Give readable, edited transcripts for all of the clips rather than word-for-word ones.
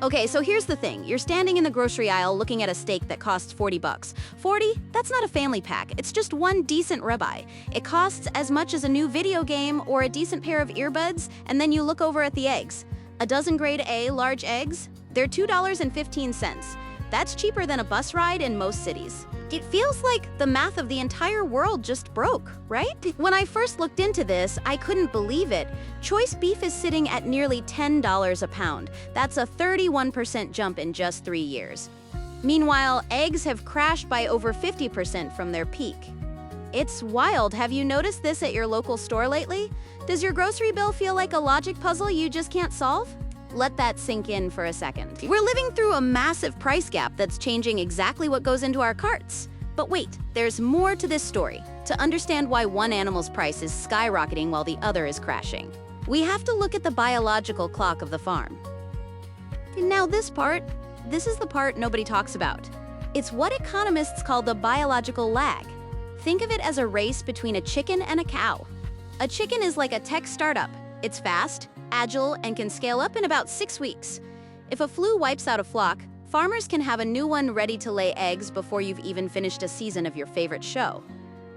Okay, so here's the thing. You're standing in the grocery aisle looking at a steak that costs 40 bucks. 40? That's not a family pack. It's just one decent ribeye. It costs as much as a new video game or a decent pair of earbuds, and then you look over at the eggs. A dozen grade A large eggs? They're $2.15. That's cheaper than a bus ride in most cities. It feels like the math of the entire world just broke, right? When I first looked into this, I couldn't believe it. Choice beef is sitting at nearly $10 a pound. That's a 31% jump in just 3 years. Meanwhile, eggs have crashed by over 50% from their peak. It's wild. Have you noticed this at your local store lately? Does your grocery bill feel like a logic puzzle you just can't solve? Let that sink in for a second. We're living through a massive price gap that's changing exactly what goes into our carts. But wait, there's more to this story. To understand why one animal's price is skyrocketing while the other is crashing, we have to look at the biological clock of the farm. Now this is the part nobody talks about. It's what economists call the biological lag. Think of it as a race between a chicken and a cow. A chicken is like a tech startup. It's fast, agile, and can scale up in about 6 weeks. If a flu wipes out a flock, farmers can have a new one ready to lay eggs before you've even finished a season of your favorite show.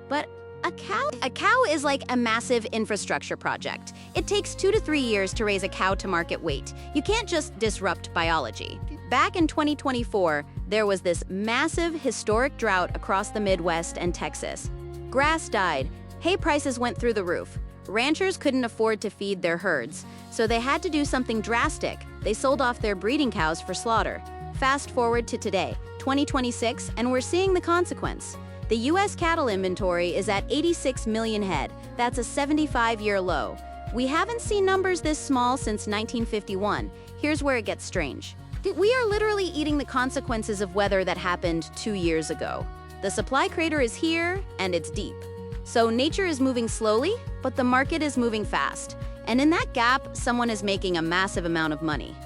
But a cow is like a massive infrastructure project. It takes 2 to 3 years to raise a cow to market weight. You can't just disrupt biology. Back in 2024, there was this massive historic drought across the Midwest and Texas. Grass died, hay prices went through the roof. Ranchers couldn't afford to feed their herds, so they had to do something drastic. They sold off their breeding cows for slaughter. Fast forward to today, 2026, and we're seeing the consequence. The U.S. cattle inventory is at 86 million head. That's a 75-year low. We haven't seen numbers this small since 1951. Here's where it gets strange. We are literally eating the consequences of weather that happened 2 years ago. The supply crater is here, and it's deep. So nature is moving slowly, but the market is moving fast. And in that gap, someone is making a massive amount of money.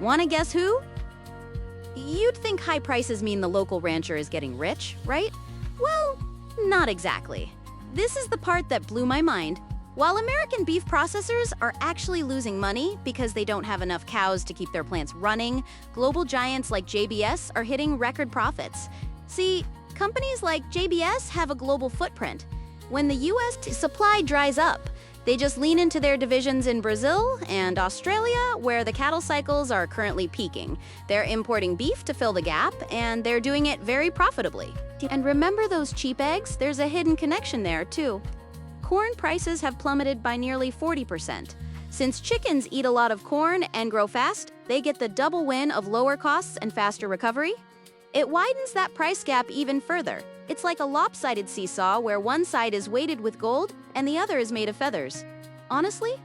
Wanna guess who? You'd think high prices mean the local rancher is getting rich, right? Well, not exactly. This is the part that blew my mind. While American beef processors are actually losing money because they don't have enough cows to keep their plants running, global giants like JBS are hitting record profits. See, companies like JBS have a global footprint. When the U.S. supply dries up, they just lean into their divisions in Brazil and Australia, where the cattle cycles are currently peaking. They're importing beef to fill the gap, and they're doing it very profitably. And remember those cheap eggs? There's a hidden connection there, too. Corn prices have plummeted by nearly 40%. Since chickens eat a lot of corn and grow fast, they get the double win of lower costs and faster recovery. It widens that price gap even further. It's like a lopsided seesaw where one side is weighted with gold and the other is made of feathers. Honestly,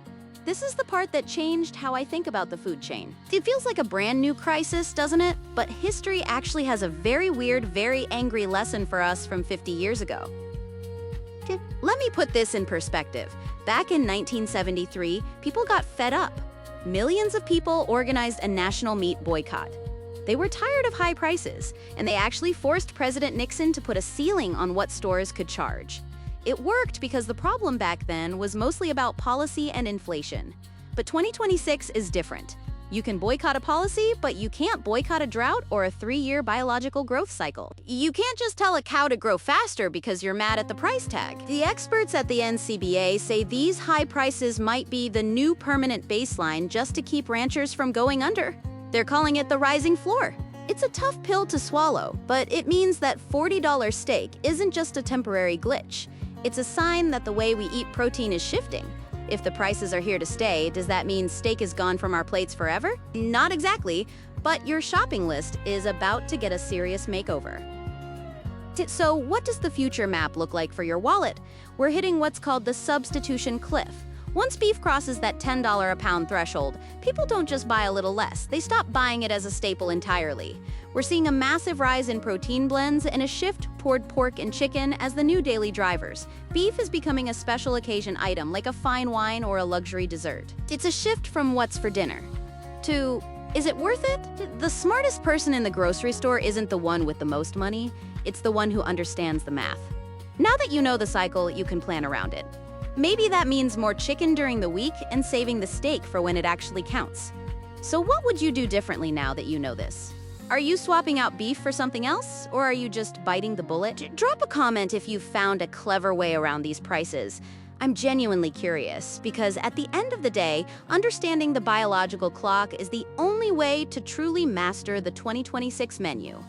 this is the part that changed how I think about the food chain. It feels like a brand new crisis, doesn't it? But history actually has a very weird, very angry lesson for us from 50 years ago. Let me put this in perspective. Back in 1973, people got fed up. Millions of people organized a national meat boycott. They were tired of high prices, and they actually forced President Nixon to put a ceiling on what stores could charge. It worked because the problem back then was mostly about policy and inflation. But 2026 is different. You can boycott a policy, but you can't boycott a drought or a 3-year biological growth cycle. You can't just tell a cow to grow faster because you're mad at the price tag. The experts at the NCBA say these high prices might be the new permanent baseline just to keep ranchers from going under. They're calling it the rising floor. It's a tough pill to swallow, but it means that $40 steak isn't just a temporary glitch. It's a sign that the way we eat protein is shifting. If the prices are here to stay, does that mean steak is gone from our plates forever? Not exactly, but your shopping list is about to get a serious makeover. So what does the future map look like for your wallet? We're hitting what's called the substitution cliff. Once beef crosses that $10 a pound threshold, people don't just buy a little less, they stop buying it as a staple entirely. We're seeing a massive rise in protein blends and a shift toward pork and chicken as the new daily drivers. Beef is becoming a special occasion item like a fine wine or a luxury dessert. It's a shift from what's for dinner to, is it worth it? The smartest person in the grocery store isn't the one with the most money, it's the one who understands the math. Now that you know the cycle, you can plan around it. Maybe that means more chicken during the week and saving the steak for when it actually counts. So what would you do differently now that you know this? Are you swapping out beef for something else, or are you just biting the bullet? Drop a comment if you've found a clever way around these prices. I'm genuinely curious, because at the end of the day, understanding the biological clock is the only way to truly master the 2026 menu.